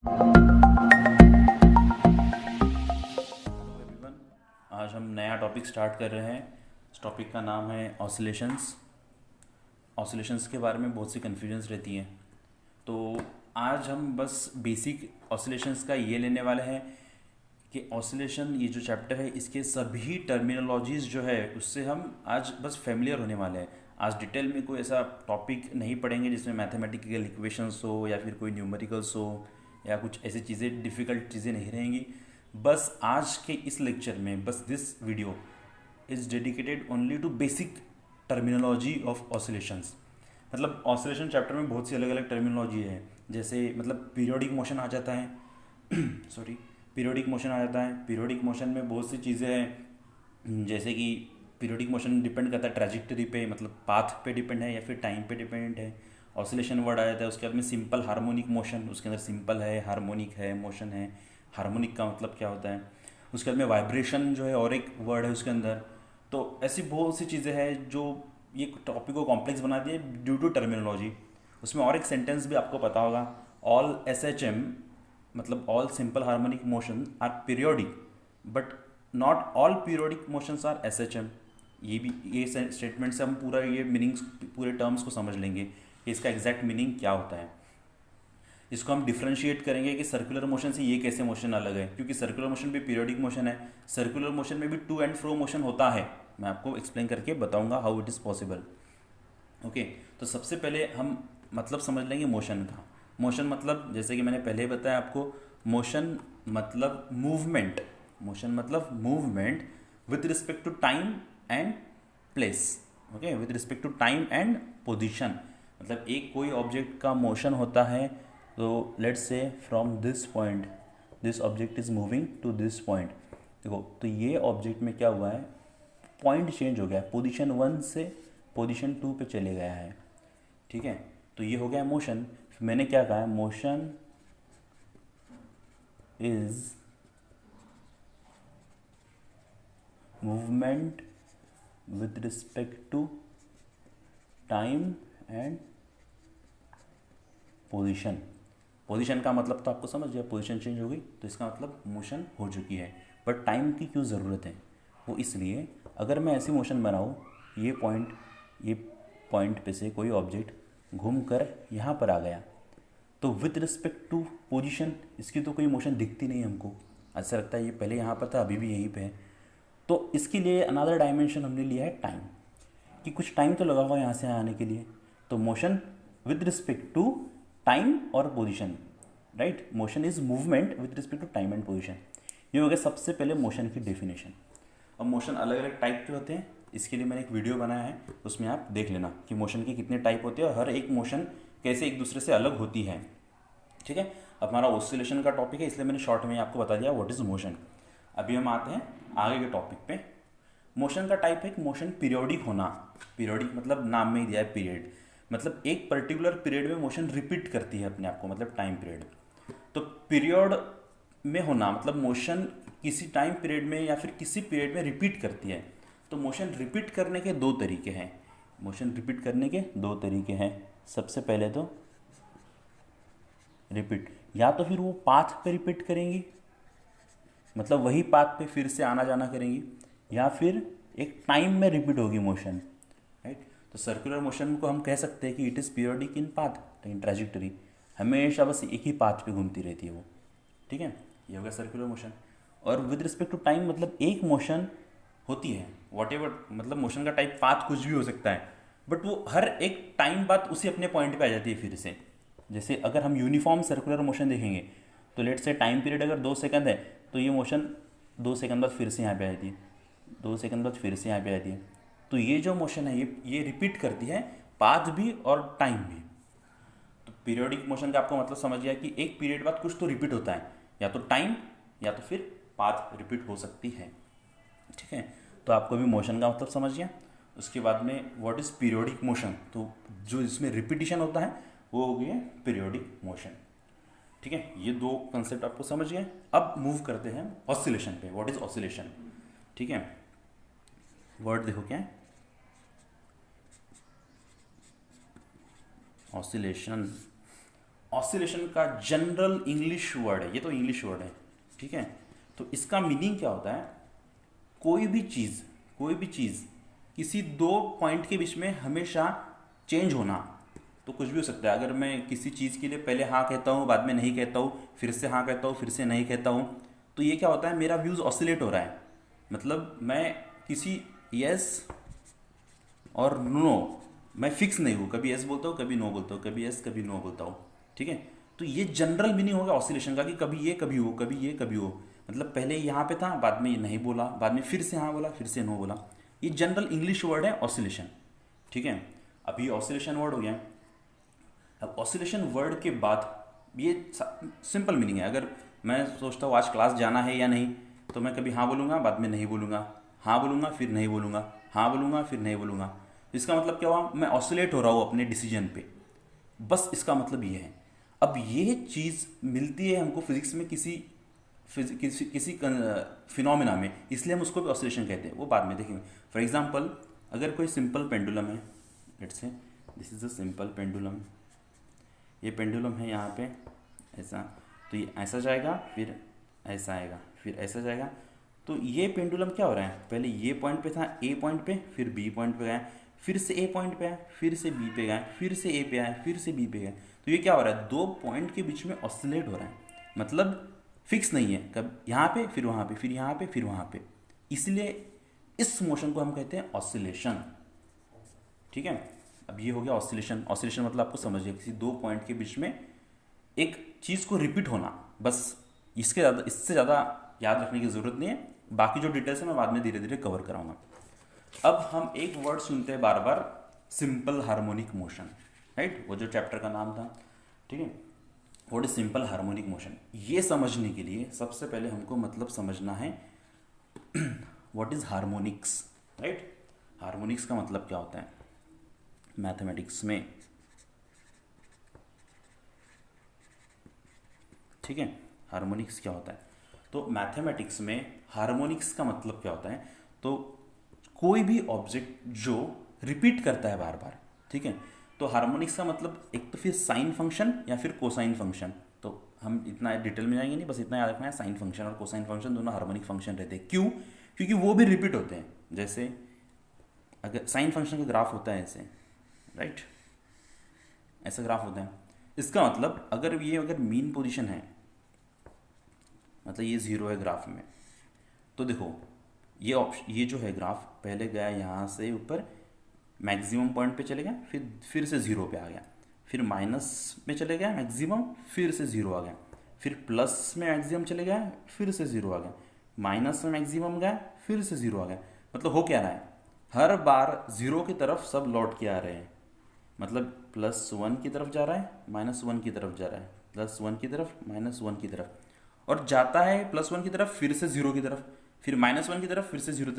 Everyone, आज हम नया टॉपिक स्टार्ट कर रहे हैं। इस टॉपिक का नाम है ऑसिलेशंस। ऑसिलेशंस के बारे में बहुत सी कन्फ्यूजन्स रहती हैं, तो आज हम बस बेसिक ऑसिलेशंस का ये लेने वाले हैं कि ऑसिलेशन, ये जो चैप्टर है, इसके सभी टर्मिनोलॉजीज़ जो है उससे हम आज बस फेमिलियर होने वाले हैं। आज डिटेल में कोई ऐसा टॉपिक नहीं पढ़ेंगे जिसमें मैथमेटिकल इक्वेशंस हो या फिर कोई न्यूमेरिकल्स हो या कुछ ऐसी चीज़ें, डिफ़िकल्ट चीज़ें नहीं रहेंगी। बस आज के इस लेक्चर में बस this video is dedicated only to basic terminology of oscillations. मतलब ऑसिलेशन चैप्टर में बहुत सी अलग अलग टर्मिनोलॉजी है, जैसे मतलब पीरियोडिक मोशन आ जाता है सॉरी, पीरियोडिक मोशन आ जाता है। पीरियोडिक मोशन में बहुत सी चीज़ें हैं, जैसे कि पीरियोडिक मोशन डिपेंड करता है ट्रैजेक्टरी पे, मतलब पाथ पे डिपेंड है या फिर टाइम पे डिपेंड है। ऑसिलेशन वर्ड आ जाता है। उसके बाद में सिंपल हार्मोनिक मोशन, उसके अंदर सिंपल है, हार्मोनिक है, मोशन है। हार्मोनिक का मतलब क्या होता है। उसके बाद में वाइब्रेशन जो है और एक वर्ड है उसके अंदर। तो ऐसी बहुत सी चीज़ें हैं जो ये टॉपिक को कॉम्प्लेक्स बना दिए ड्यू टू टर्मिनोलॉजी। उसमें और एक सेंटेंस भी आपको पता होगा, ऑल एस एच एम, मतलब all simple harmonic motion are periodic but not all periodic motions are S H M. ये स्टेटमेंट से हम पूरा ये मीनिंग्स, पूरे टर्म्स को समझ लेंगे कि इसका एग्जैक्ट मीनिंग क्या होता है। इसको हम डिफ्रेंशिएट करेंगे कि सर्कुलर मोशन से ये कैसे मोशन अलग है, क्योंकि सर्कुलर मोशन भी पीरियोडिक मोशन है। सर्कुलर मोशन में भी टू एंड फ्रो मोशन होता है। मैं आपको एक्सप्लेन करके बताऊंगा how it is possible. Okay, तो सबसे पहले हम मतलब समझ लेंगे मोशन का। मोशन मतलब, जैसे कि मैंने पहले बताया आपको, मोशन मतलब मूवमेंट। मोशन मतलब movement with respect to time and place. Okay, with respect to time and position. मतलब एक कोई ऑब्जेक्ट का मोशन होता है, तो let's say from this point this object is moving to this point. देखो, तो ये ऑब्जेक्ट में क्या हुआ है, पॉइंट चेंज हो गया है, पोजीशन 1 से पोजीशन 2 पे चले गया है। ठीक है, तो ये हो गया मोशन। मैंने क्या कहा है, motion is movement with respect to time and position. Position का मतलब तो आपको समझ गया, पोजीशन चेंज हो गई तो इसका मतलब मोशन हो चुकी है। बट टाइम की क्यों ज़रूरत है, वो इसलिए, अगर मैं ऐसी मोशन बनाऊँ, ये पॉइंट पे से कोई ऑब्जेक्ट घूम कर यहाँ पर आ गया, तो विथ रिस्पेक्ट टू पोजीशन इसकी तो कोई मोशन दिखती नहीं हमको। ऐसा लगता है ये पहले यहाँ पर था, अभी भी यहीं पे है। तो इसके लिए अनदर डायमेंशन हमने लिया है टाइम, कि कुछ टाइम तो लगा हुआ यहाँ से आने के लिए। तो motion with respect to time और position, right. Motion is movement with respect to time and position. ये हो गया सबसे पहले मोशन की डेफिनेशन। अब मोशन अलग अलग टाइप के होते हैं, इसके लिए मैंने एक वीडियो बनाया है, उसमें आप देख लेना कि मोशन के कितने टाइप होते हैं और हर एक मोशन कैसे एक दूसरे से अलग होती है। ठीक है, अब हमारा ऑसिलेशन का टॉपिक है, इसलिए मैंने शॉर्ट में आपको बता दिया व्हाट इज मोशन। अभी हम आते हैं आगे के टॉपिक पे। मोशन का टाइप है कि मोशन पीरियोडिक होना। पीरियोडिक मतलब नाम में ही दिया है पीरियड, मतलब एक पर्टिकुलर पीरियड में मोशन रिपीट करती है अपने आप को, मतलब टाइम पीरियड। तो पीरियड में होना मतलब मोशन किसी टाइम पीरियड में या फिर किसी पीरियड में रिपीट करती है। तो मोशन रिपीट करने के दो तरीके हैं। मोशन रिपीट करने के दो तरीके हैं। सबसे पहले तो रिपीट, या तो फिर वो पाथ पे रिपीट करेंगी, मतलब वही पाथ पे फिर से आना जाना करेंगी, या फिर एक टाइम में रिपीट होगी मोशन, राइट। तो सर्कुलर मोशन को हम कह सकते हैं कि it is periodic in path, in trajectory, हमेशा बस एक ही पाथ पे घूमती रहती है वो। ठीक है, ये हो गया सर्कुलर मोशन। और विद रिस्पेक्ट टू टाइम मतलब एक मोशन होती है, वॉट एवर, मतलब मोशन का टाइप पाथ कुछ भी हो सकता है, बट वो हर एक टाइम बाद उसी अपने पॉइंट पे आ जाती है फिर से। जैसे अगर हम यूनिफॉर्म सर्कुलर मोशन देखेंगे, तो लेट से टाइम पीरियड अगर 2 सेकंड है, तो ये मोशन 2 सेकंड बाद फिर से यहाँ पे आ जाती है, 2 सेकंड बाद फिर से यहाँ पे आती है। तो ये जो मोशन है ये रिपीट करती है, पाथ भी और टाइम भी। तो पीरियोडिक मोशन का आपको मतलब समझ गया कि एक पीरियड बाद कुछ तो रिपीट होता है, या तो टाइम या तो फिर पाथ रिपीट हो सकती है। ठीक है, तो आपको भी मोशन का मतलब समझ गया। उसके बाद में व्हाट इज़ पीरियोडिक मोशन, तो जो इसमें रिपीटिशन होता है वो हो गया पीरियोडिक मोशन। ठीक है, ये दो कंसेप्ट आपको समझ गए। अब मूव करते हैं ऑसिलेशन पे। What is oscillation. ठीक है, वर्ड देखो क्या है, ऑसिलेशन। ऑसिलेशन का जनरल इंग्लिश वर्ड है, ये तो इंग्लिश वर्ड है, ठीक है। तो इसका मीनिंग क्या होता है, कोई भी चीज़ किसी दो पॉइंट के बीच में हमेशा चेंज होना। तो कुछ भी हो सकता है, अगर मैं किसी चीज़ के लिए पहले हाँ कहता हूँ, बाद में नहीं कहता हूँ, फिर से हाँ कहता हूँ, फिर से नहीं कहता हूँ, तो ये क्या होता है, मेरा व्यूज़ ऑसिलेट हो रहा है। मतलब मैं किसी यस और नो, मैं फिक्स नहीं हूँ, कभी यस बोलता हूँ, कभी नो बोलता हूँ, कभी यस कभी नो बोलता हूँ, ठीक है। तो ये जनरल मीनिंग होगा ऑसिलेशन का कि कभी ये कभी हो, कभी ये कभी हो। मतलब पहले यहाँ पे था, बाद में ये नहीं बोला, बाद में फिर से हाँ बोला, फिर से नो बोला। ये जनरल इंग्लिश वर्ड है ऑसिलेशन, ठीक है। अभी ऑसिलेशन वर्ड हो गया। अब ऑसिलेशन वर्ड के बाद ये सिंपल मीनिंग है। अगर मैं सोचता हूँ आज क्लास जाना है या नहीं, तो मैं कभी हाँ बोलूँगा, बाद में नहीं बोलूँगा, हाँ बोलूँगा, फिर नहीं बोलूँगा, हाँ बोलूँगा, फिर नहीं बोलूँगा। इसका मतलब क्या हुआ, मैं ऑसिलेट हो रहा हूँ अपने डिसीजन पे, बस इसका मतलब ये है। अब ये चीज़ मिलती है हमको फिजिक्स में किसी फिनोमिना में, इसलिए हम उसको भी ऑसिलेशन कहते हैं, वो बाद में देखेंगे। फॉर एग्जांपल, अगर कोई सिंपल पेंडुलम है, let's say this is a simple pendulum, ये पेंडुलम है यहाँ पे ऐसा, तो ये ऐसा जाएगा, फिर ऐसा आएगा, फिर ऐसा जाएगा। तो ये पेंडुलम क्या हो रहा है, पहले ये पॉइंट पे था, ए पॉइंट पे, फिर बी पॉइंट पे गया, फिर से ए पॉइंट पे आया, फिर से बी पे गया, फिर से ए पे आया, फिर से बी पे गया। तो ये क्या हो रहा है, दो पॉइंट के बीच में ऑसिलेट हो रहा है, मतलब फिक्स नहीं है, कब यहाँ पे फिर वहाँ पे, फिर यहाँ पे फिर वहाँ पे। इसलिए इस मोशन को हम कहते हैं ऑसिलेशन, ठीक है। अब ये हो गया ऑसिलेशन। ऑसिलेशन मतलब आपको समझिए किसी दो पॉइंट के बीच में एक चीज़ को रिपीट होना, बस। इससे ज़्यादा याद रखने की ज़रूरत नहीं है, बाकी जो डिटेल्स है मैं बाद में धीरे धीरे कवर कराऊंगा। अब हम एक वर्ड सुनते हैं बार बार, सिंपल हार्मोनिक मोशन, राइट, वो जो चैप्टर का नाम था, ठीक है। What is simple harmonic motion, ये समझने के लिए सबसे पहले हमको मतलब समझना है what is harmonics, right. Harmonics का मतलब क्या होता है मैथमेटिक्स में, ठीक है। हार्मोनिक्स क्या होता है, तो मैथमेटिक्स में हार्मोनिक्स का मतलब क्या होता है, तो कोई भी ऑब्जेक्ट जो रिपीट करता है बार बार, ठीक है। तो हार्मोनिक्स का मतलब एक तो फिर साइन फंक्शन या फिर कोसाइन फंक्शन। तो हम इतना डिटेल में जाएंगे नहीं, बस इतना याद रखना है, साइन फंक्शन और कोसाइन फंक्शन दोनों हार्मोनिक फंक्शन रहते हैं। क्यों, क्योंकि वो भी रिपीट होते हैं। जैसे अगर साइन फंक्शन का ग्राफ होता है ऐसे, राइट, ऐसा ग्राफ होता है, इसका मतलब अगर मीन पोजीशन है, मतलब ये जीरो है ग्राफ में, तो देखो ये जो है ग्राफ पहले गया यहाँ से ऊपर मैक्सिमम पॉइंट पे चले गया, फिर से ज़ीरो पे आ गया, फिर माइनस में चले गया मैक्सिमम, फिर से ज़ीरो आ गया, फिर प्लस में मैक्सिमम चले गया, फिर से ज़ीरो आ गया, माइनस में मैक्सिमम गया, फिर से ज़ीरो आ गया। मतलब हो क्या रहा है, हर बार ज़ीरो की तरफ सब लौट के आ रहे हैं। मतलब प्लस वन की तरफ जा रहा है, माइनस वन की तरफ जा रहा है, प्लस वन की तरफ, माइनस वन की तरफ, और जाता है प्लस वन की तरफ, फिर से ज़ीरो की तरफ, फिर माइनस वन की तरफ, फिर से जीरो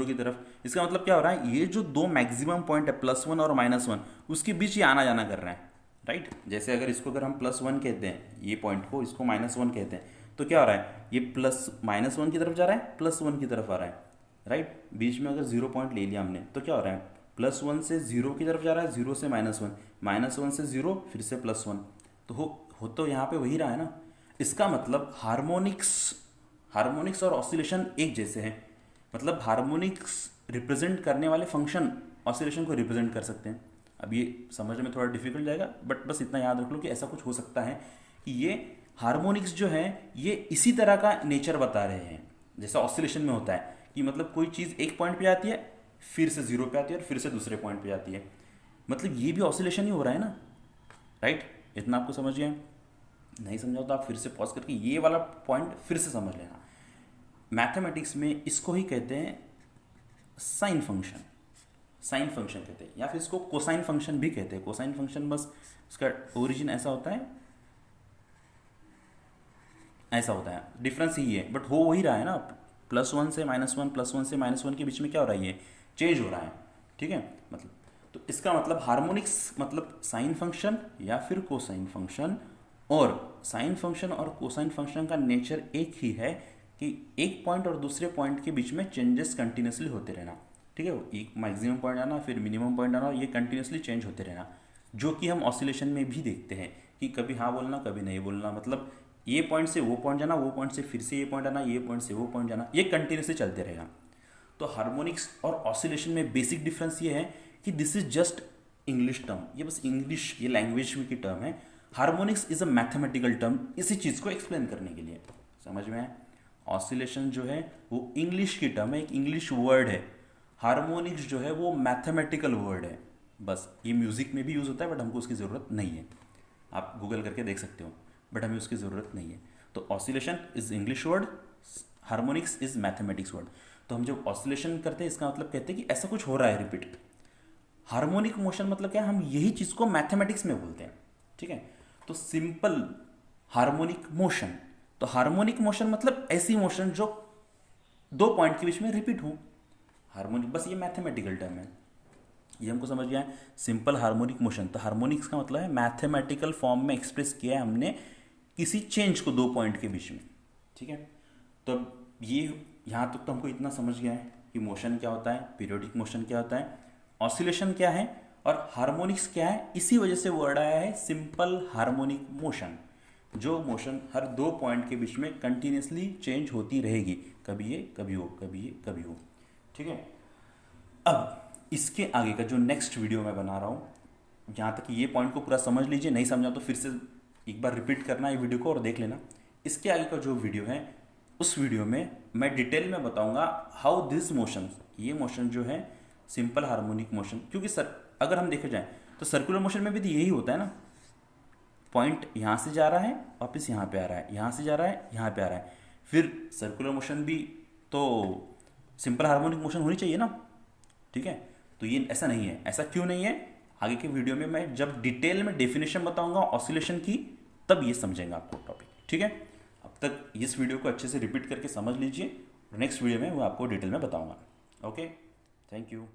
की तरफ। इसका मतलब क्या हो रहा है, ये जो दो मैक्सिमम पॉइंट है प्लस वन और माइनस वन, उसके बीच ये आना जाना कर रहा है, राइट। जैसे अगर हम प्लस वन कहते हैं ये पॉइंट को, इसको माइनस वन कहते हैं, तो क्या हो रहा है, ये प्लस माइनस वन की तरफ जा रहा है, प्लस वन की तरफ आ रहा है, राइट। बीच में अगर जीरो पॉइंट ले लिया हमने, तो क्या हो रहा है, प्लस वन से जीरो की तरफ जा रहा है, जीरो से माइनस वन, माइनस वन से जीरो, फिर से प्लस वन, तो हो तो यहाँ पे वही रहा है ना। इसका मतलब हार्मोनिक्स और ऑसिलेशन एक जैसे हैं। मतलब हार्मोनिक्स रिप्रेजेंट करने वाले फंक्शन ऑसिलेशन को रिप्रेजेंट कर सकते हैं। अब ये समझने में थोड़ा डिफिकल्ट जाएगा, बट बस इतना याद रख लो कि ऐसा कुछ हो सकता है कि ये हार्मोनिक्स जो है ये इसी तरह का नेचर बता रहे हैं जैसा ऑसिलेशन में होता है, कि मतलब कोई चीज़ एक पॉइंट पे आती है, फिर से जीरो पे आती है, और फिर से दूसरे पॉइंट पे आती है। मतलब ये भी ऑसिलेशन ही हो रहा है ना, राइट। इतना आपको समझ गया, नहीं समझा तो आप फिर से पॉज करके ये वाला पॉइंट फिर से समझ लेना। मैथमेटिक्स में इसको ही कहते हैं साइन फंक्शन, साइन फंक्शन कहते हैं, या फिर इसको कोसाइन फंक्शन भी कहते हैं। कोसाइन फंक्शन बस उसका ओरिजिन ऐसा होता है, ऐसा होता है, डिफरेंस ही है, बट हो वही रहा है ना। प्लस वन से माइनस वन, प्लस वन से माइनस वन के बीच में क्या हो रहा है, ये चेंज हो रहा है, ठीक है। मतलब तो इसका मतलब हार्मोनिक्स मतलब साइन फंक्शन या फिर कोसाइन फंक्शन, और साइन फंक्शन और कोसाइन फंक्शन का नेचर एक ही है कि एक पॉइंट और दूसरे पॉइंट के बीच में चेंजेस कंटिन्यूसली होते रहना, ठीक है। एक मैक्सिमम पॉइंट आना, फिर मिनिमम पॉइंट आना, ये कंटिन्यूसली चेंज होते रहना, जो कि हम ऑसिलेशन में भी देखते हैं कि कभी हाँ बोलना कभी नहीं बोलना, मतलब ये पॉइंट से वो पॉइंट जाना, वो पॉइंट से फिर से ये पॉइंट आना, ये पॉइंट से वो पॉइंट जाना, ये कंटिन्यूसली चलते रहेगा। तो हार्मोनिक्स और ऑसिलेशन में बेसिक डिफरेंस ये है कि this is just English term, ये बस इंग्लिश, ये लैंग्वेज की टर्म है। Harmonics is a mathematical term इसी चीज़ को एक्सप्लेन करने के लिए, समझ में आए। ऑसिलेशन जो है वो इंग्लिश की टर्म है, एक इंग्लिश वर्ड है। हार्मोनिक्स जो है वो मैथमेटिकल वर्ड है। बस ये म्यूज़िक में भी यूज़ होता है बट हमको उसकी ज़रूरत नहीं है, आप गूगल करके देख सकते हो, बट हमें उसकी ज़रूरत नहीं है। तो oscillation is English word, harmonics is mathematics word. तो हम जब ऑसिलेशन करते हैं इसका मतलब कहते हैं कि ऐसा कुछ हो रहा है रिपीट। हार्मोनिक मोशन मतलब क्या है, हम यही चीज़ को मैथमेटिक्स में बोलते हैं, ठीक है। तो सिंपल हार्मोनिक मोशन, तो हार्मोनिक मोशन मतलब ऐसी मोशन जो दो पॉइंट के बीच में रिपीट हो। हार्मोनिक बस ये मैथमेटिकल टर्म है, ये हमको समझ गया है। सिंपल हार्मोनिक मोशन, तो हार्मोनिक्स का मतलब है मैथमेटिकल फॉर्म में एक्सप्रेस किया है हमने किसी चेंज को दो पॉइंट के बीच में, ठीक है। तो ये यहाँ तक तो हमको इतना समझ गया है कि मोशन क्या होता है, पीरियोडिक मोशन क्या होता है, ऑसिलेशन क्या है और हार्मोनिक्स क्या है। इसी वजह से वर्ड आया है सिंपल हार्मोनिक मोशन, जो मोशन हर दो पॉइंट के बीच में कंटिन्यूसली चेंज होती रहेगी, कभी ये कभी वो, कभी ये कभी वो, ठीक है। अब इसके आगे का जो नेक्स्ट वीडियो मैं बना रहा हूँ, यहाँ तक ये पॉइंट को पूरा समझ लीजिए, नहीं समझा तो फिर से एक बार रिपीट करना ये वीडियो को और देख लेना। इसके आगे का जो वीडियो है उस वीडियो में मैं डिटेल में बताऊंगा हाउ दिस मोशन, ये मोशन जो है सिंपल हार्मोनिक मोशन, क्योंकि सर अगर हम देखे जाए तो सर्कुलर मोशन में भी तो यही होता है ना, पॉइंट यहाँ से जा रहा है वापस यहाँ पे आ रहा है, यहाँ से जा रहा है यहाँ पे आ रहा है, फिर सर्कुलर मोशन भी तो सिंपल हार्मोनिक मोशन होनी चाहिए ना, ठीक है। तो ये ऐसा नहीं है, ऐसा क्यों नहीं है आगे के वीडियो में मैं जब डिटेल में डेफिनेशन बताऊंगा ऑसिलेशन की, तब ये समझेंगे आपको टॉपिक, ठीक है। अब तक इस वीडियो को अच्छे से रिपीट करके समझ लीजिए, नेक्स्ट वीडियो में वो आपको डिटेल में बताऊंगा। Okay, thank you.